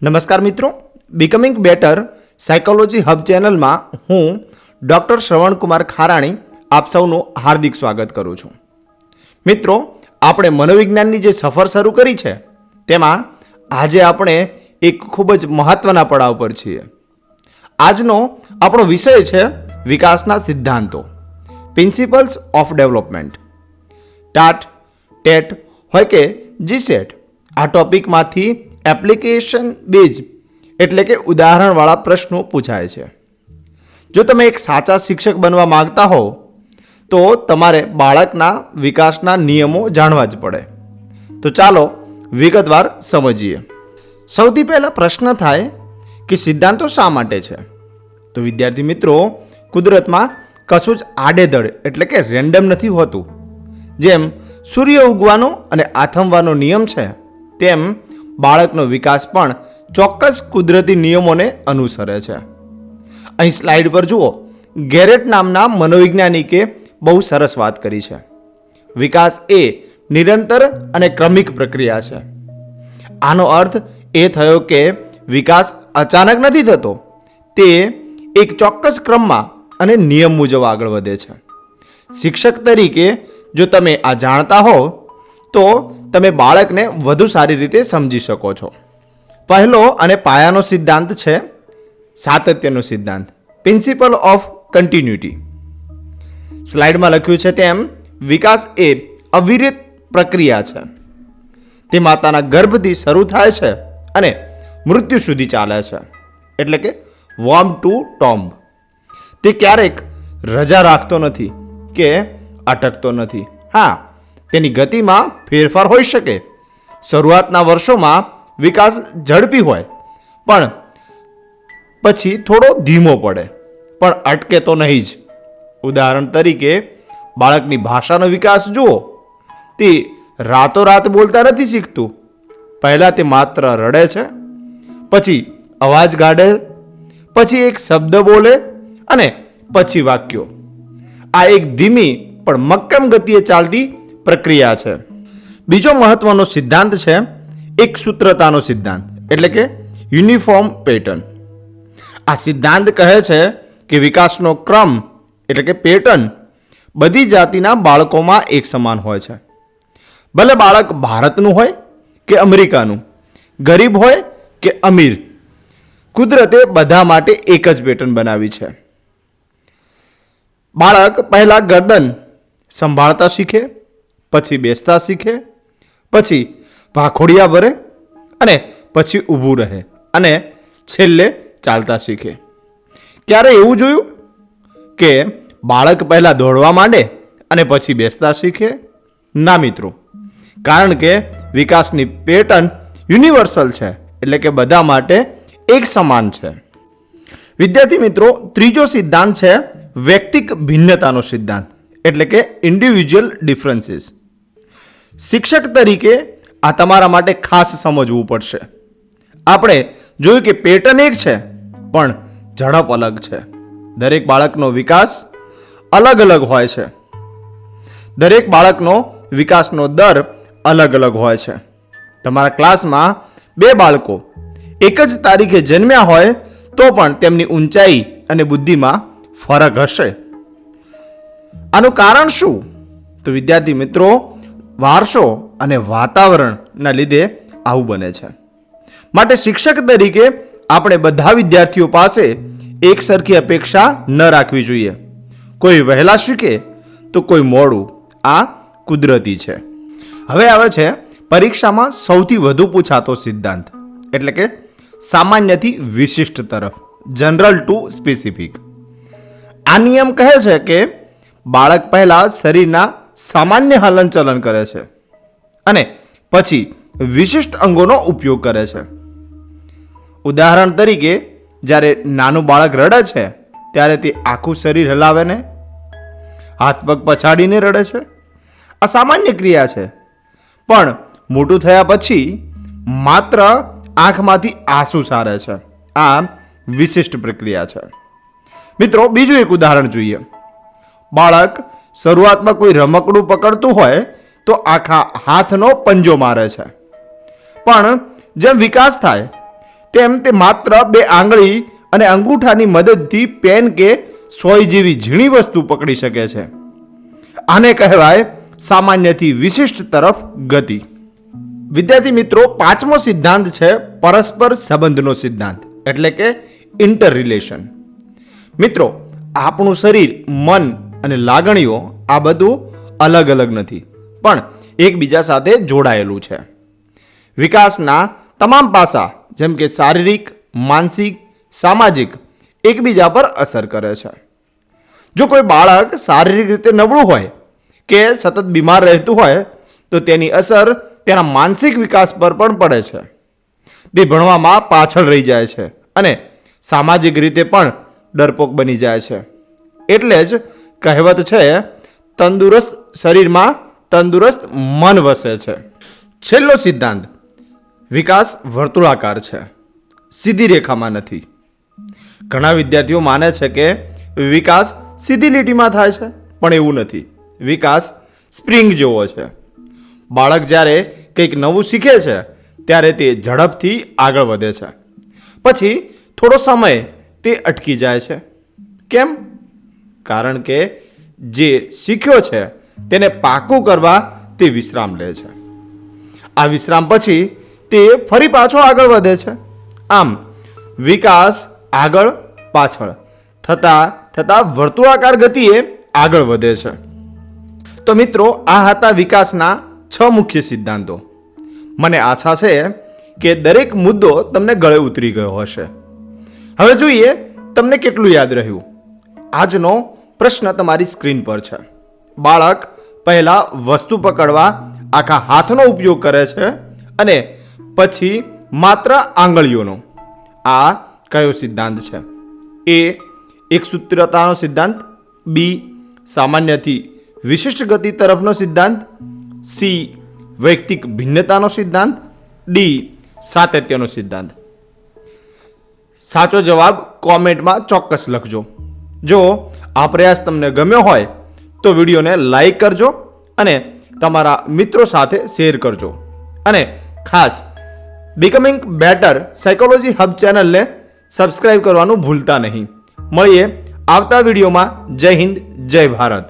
નમસ્કાર મિત્રો, becoming better psychology hub ચેનલમાં હું ડૉક્ટર શ્રવણકુમાર ખારાણી આપ સૌનું હાર્દિક સ્વાગત કરું છું. મિત્રો, આપણે મનોવિજ્ઞાનની જે સફર શરૂ કરી છે તેમાં આજે આપણે એક ખૂબ જ મહત્ત્વના પડાવ પર છીએ. આજનો આપણો વિષય છે વિકાસના સિદ્ધાંતો, principles of development. TAT, TET હોય કે જીસેટ, આ ટોપિકમાંથી એપ્લિકેશન બેઝ એટલે કે ઉદાહરણવાળા પ્રશ્નો પૂછાય છે. જો તમે એક સાચા શિક્ષક બનવા માંગતા હો તો તમારે બાળકના વિકાસના નિયમો જાણવા જ પડે. તો ચાલો વિગતવાર સમજીએ. સૌથી પહેલાં પ્રશ્ન થાય કે સિદ્ધાંતો શા માટે છે? તો વિદ્યાર્થી મિત્રો, કુદરતમાં કશું જ આડેધડ એટલે કે રેન્ડમ નથી હોતું. જેમ સૂર્ય ઉગવાનો અને આથમવાનો નિયમ છે, તેમ બાળકનો વિકાસ પણ ચોક્કસ કુદરતી નિયમોને અનુસરે છે. અહીં સ્લાઇડ પર જુઓ, ગેરેટ નામના મનોવૈજ્ઞાનિકે બહુ સરસ વાત કરી છે. વિકાસ એ નિરંતર અને ક્રમિક પ્રક્રિયા છે. આનો અર્થ એ થયો કે વિકાસ અચાનક નથી થતો, તે એક ચોક્કસ ક્રમમાં અને નિયમ મુજબ આગળ વધે છે. શિક્ષક તરીકે જો તમે આ જાણતા હો તો તમે બાળકને વધુ સારી રીતે સમજી શકો છો. પહેલો અને પાયાનો સિદ્ધાંત છે સાતત્યનો સિદ્ધાંત, પ્રિન્સિપલ ઓફ કન્ટિન્યુટી. સ્લાઇડમાં લખ્યું છે તેમ વિકાસ એ અવિરત પ્રક્રિયા છે. તે માતાના ગર્ભથી શરૂ થાય છે અને મૃત્યુ સુધી ચાલે છે, એટલે કે વોર્મ ટુ ટોમ્બ. તે ક્યારેક રજા રાખતો નથી કે અટકતો નથી. હા, તેની ગતિમાં ફેરફાર હોઈ શકે. શરૂઆતના વર્ષોમાં વિકાસ ઝડપી હોય પણ પછી થોડો ધીમો પડે, પણ અટકે તો નહીં જ. ઉદાહરણ તરીકે બાળકની ભાષાનો વિકાસ જુઓ. તે રાતોરાત બોલતા નથી શીખતું. પહેલાં તે માત્ર રડે છે, પછી અવાજ કાઢે, પછી એક શબ્દ બોલે અને પછી વાક્યો. આ એક ધીમી પણ મક્કમ ગતિએ ચાલતી પ્રક્રિયા છે. બીજો મહત્વનો સિદ્ધાંત છે એક સૂત્રતાનો સિદ્ધાંત, એટલે કે યુનિફોર્મ પેટર્ન. આ સિદ્ધાંત કહે છે કે વિકાસનો ક્રમ એટલે કે પેટર્ન બધી જાતિના બાળકોમાં એક સમાન હોય છે. ભલે બાળક ભારતનું હોય કે અમેરિકાનું, ગરીબ હોય કે અમીર, કુદરતે બધા માટે એક જ પેટર્ન બનાવી છે. બાળક પહેલા ગરદન સંભાળતા શીખે, પછી બેસતા શીખે, પછી ભાખોડિયા ભરે અને પછી ઊભું રહે અને છેલ્લે ચાલતા શીખે. ક્યારે એવું જોયું કે બાળક પહેલાં દોડવા માંડે અને પછી બેસતા શીખે? ના મિત્રો, કારણ કે વિકાસની પેટર્ન યુનિવર્સલ છે, એટલે કે બધા માટે એક સમાન છે. વિદ્યાર્થી મિત્રો, ત્રીજો સિદ્ધાંત છે વ્યક્તિક ભિન્નતાનો સિદ્ધાંત, એટલે કે ઇન્ડિવિજ્યુઅલ ડિફરન્સીસ. શિક્ષક તરીકે આ તમારા માટે ખાસ સમજવું પડશે. આપણે જોયું કે પેટર્ન એક છે પણ ઝડપ અલગ છે. દરેક બાળકનો વિકાસ અલગ અલગ હોય છે. દરેક બાળકનો વિકાસનો દર અલગ અલગ હોય છે. તમારા ક્લાસમાં બે બાળકો એક જ તારીખે જન્મ્યા હોય તો પણ તેમની ઊંચાઈ અને બુદ્ધિમાં ફરક હશે. આનું કારણ શું? તો વિદ્યાર્થી મિત્રો, વારસો અને વાતાવરણના લીધે આવું બને છે. માટે શિક્ષક તરીકે આપણે બધા વિદ્યાર્થીઓ પાસે એક સરખી અપેક્ષા ન રાખવી જોઈએ. કોઈ વહેલા શીખે તો કોઈ મોડું. આ કુદરતી છે. હવે આવે છે પરીક્ષામાં સૌથી વધુ પૂછાતો સિદ્ધાંત, એટલે કે સામાન્યથી વિશિષ્ટ તરફ, જનરલ ટુ સ્પેસિફિક. આ નિયમ કહે છે કે બાળક પહેલા શરીરના સામાન્ય હલનચલન કરે છે અને પછી વિશિષ્ટ અંગોનો ઉપયોગ કરે છે. ઉદાહરણ તરીકે, જ્યારે નાનું બાળક રડે છે ત્યારે તે આખું શરીર હલાવે ને હાથ પગ પછાડીને રડે છે. આ સામાન્ય ક્રિયા છે. પણ મોટું થયા પછી માત્ર આંખમાંથી આંસુ સારે છે. આ વિશિષ્ટ પ્રક્રિયા છે. મિત્રો, બીજું એક ઉદાહરણ જોઈએ. બાળક શરૂઆતમાં કોઈ રમકડું પકડતું હોય તો આખા હાથનો પંજો મારે છે, પણ જેમ વિકાસ થાય તેમ તે માત્ર 2 આંગળી અને અંગૂઠાની મદદથી પેન કે સોય જેવી ઝીણી વસ્તુ પકડી શકે છે. આને કહેવાય સામાન્યથી વિશિષ્ટ તરફ ગતિ. વિદ્યાર્થી મિત્રો, 5મો સિદ્ધાંત છે પરસ્પર સંબંધનો સિદ્ધાંત, એટલે કે ઇન્ટર રિલેશન. મિત્રો, આપણું શરીર, મન અને લાગણીઓ આ બધું અલગ અલગ નથી, પણ એકબીજા સાથે જોડાયેલું છે. વિકાસના તમામ પાસા જેમ કે શારીરિક, માનસિક, સામાજિક એકબીજા પર અસર કરે છે. જો કોઈ બાળક શારીરિક રીતે નબળું હોય કે સતત બીમાર રહેતું હોય તો તેની અસર તેના માનસિક વિકાસ પર પણ પડે છે. તે ભણવામાં પાછળ રહી જાય છે અને સામાજિક રીતે પણ ડરપોક બની જાય છે. એટલે જ કહેવત છે, તંદુરસ્ત શરીરમાં તંદુરસ્ત મન વસે છે. છેલ્લો સિદ્ધાંત, વિકાસ વર્તુળાકાર છે, સીધી રેખામાં નથી. ઘણા વિદ્યાર્થીઓ માને છે કે વિકાસ સીધી લીટીમાં થાય છે, પણ એવું નથી. વિકાસ સ્પ્રિંગ જેવો છે. બાળક જ્યારે કંઈક નવું શીખે છે ત્યારે તે ઝડપથી આગળ વધે છે. પછી થોડો સમય તે અટકી જાય છે. કેમ? કારણ કે જે શીખ્યો છે તેને પાકું કરવા તે વિશ્રામ લે છે. આ વિશ્રામ પછી તે ફરી પાછો આગળ વધે છે. આમ વિકાસ આગળ પાછળ થતા વર્તુળાકાર ગતિએ આગળ વધે છે. તો મિત્રો, આ હતા વિકાસના 6 મુખ્ય સિદ્ધાંતો. મને આશા છે કે દરેક મુદ્દો તમને ગળે ઉતરી ગયો હશે. હવે જોઈએ તમને કેટલું યાદ રહ્યું. આજનો પ્રશ્ન તમારી સ્ક્રીન પર છે. બાળક પહેલા વસ્તુ પકડવા આખા હાથનો ઉપયોગ કરે છે અને પછી માત્ર આંગળીઓનો. આ કયો સિદ્ધાંત છે? એ એકસૂત્રતાનો સિદ્ધાંત, બી સામાન્યથી વિશિષ્ટ ગતિ તરફનો સિદ્ધાંત, સી વૈયક્તિક ભિન્નતાનો સિદ્ધાંત, ડી સાતત્યનો સિદ્ધાંત. સાચો જવાબ કોમેન્ટમાં ચોક્કસ લખજો. જો આ પ્રયાસ તમને ગમ્યો હોય તો વિડીયોને લાઈક કરજો અને તમારા મિત્રો સાથે શેર કરજો. અને ખાસ બીકમિંગ બેટર સાયકોલોજી હબ ચેનલને સબસ્ક્રાઇબ કરવાનું ભૂલતા નહીં. મળીએ આવતા વિડીયોમાં. જય હિન્દ, જય ભારત.